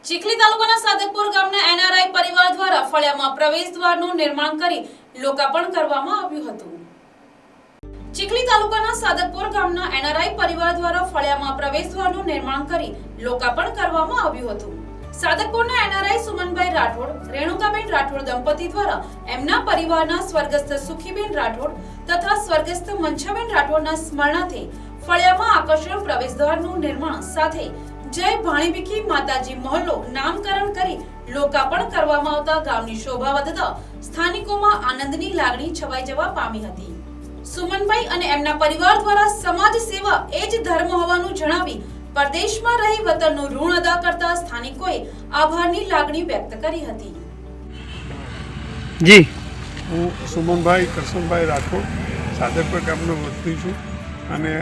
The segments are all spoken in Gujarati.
ચીખલી તાલુકાના સાદકપુર ગામના એનઆરઆઈ પરિવાર દ્વારા ફળિયામાં પ્રવેશ દ્વારનું નિર્માણ કરી લોકાર્પણ કરવામાં આવ્યું હતું। ચીખલી તાલુકાના સાદકપુર ગામના એનઆરઆઈ પરિવાર દ્વારા ફળિયામાં પ્રવેશ દ્વારનું નિર્માણ કરી લોકાર્પણ કરવામાં આવ્યું હતું। સાદકપુરના એનઆરઆઈ સુમનભાઈ રાઠોડ, રેણુકાબેન રાઠોડ દંપતી દ્વારા એમના પરિવારના સ્વર્ગસ્થ સુખીબેન રાઠોડ તથા સ્વર્ગસ્થ મંછાબેન રાઠોડના સ્મરણાર્થે ફળિયામાં આકર્ષક પ્રવેશદ્વારનું નિર્માણ સાથે જય ભાણીભીખી માતાજી મહોલ્લો નામકરણ કરી લોકાર્પણ કરવામાં આવતા ગામની શોભા વધતા સ્થાનિકોમાં આનંદની લાગણી છવાઈ જવા પામી હતી। સુમનભાઈ અને એમના પરિવાર દ્વારા સમાજ સેવા એ જ ધર્મ હોવાનું જણાવી પરદેશમાં રહી વતનનું ઋણ અદા કરતા સ્થાનિકોએ આભારની લાગણી વ્યક્ત કરી હતી। જી, હું સુમનભાઈ કરશનભાઈ રાઠોડ સાદરપુર ગામનો વતની છું અને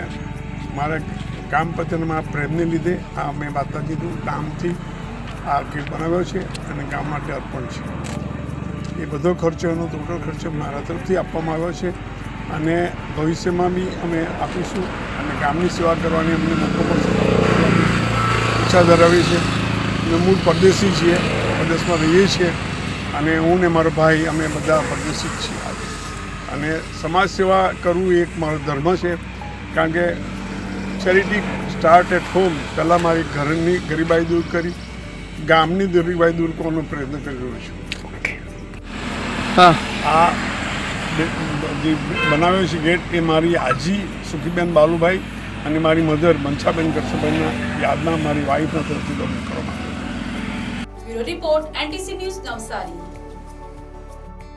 મારા કામ પ્રત્યેના પ્રેમને લીધે આ મેં માતાજીનું કામથી આ ગેટ બનાવ્યો છે અને ગામ માટે અર્પણ છે। એ બધો ખર્ચો એનો ટોટલ ખર્ચો મારા તરફથી આપવામાં આવ્યો છે અને ભવિષ્યમાં બી અમે આપીશું અને ગામની સેવા કરવાની અમને મોકો મળશે ઈચ્છા ધરાવી છે। અમે મૂળ પરદેશી છીએ, પરદેશમાં રહીએ છીએ અને હું ને મારો ભાઈ અમે બધા પરદેશી જ છીએ અને સમાજ સેવા કરવું એક મારો ધર્મ છે। કારણ કે ચેરિટી સ્ટાર્ટ એટ હોમ, પહેલાં મારી ઘરની ગરીબાઈ દૂર કરી ગામની ગરીબાઈ દૂર કરવાનો પ્રયત્ન કરી રહ્યો છું। હા, આ જે બનાવ્યો છે ગેટ એ મારી આજી સુખીબેન બાલુભાઈ અને મારી મધર મંછાબેન કરશનભાઈના યાદમાં મારી વાઈફના તરફથી કરવામાં આવ્યો। Bureau report NTC news Navsari.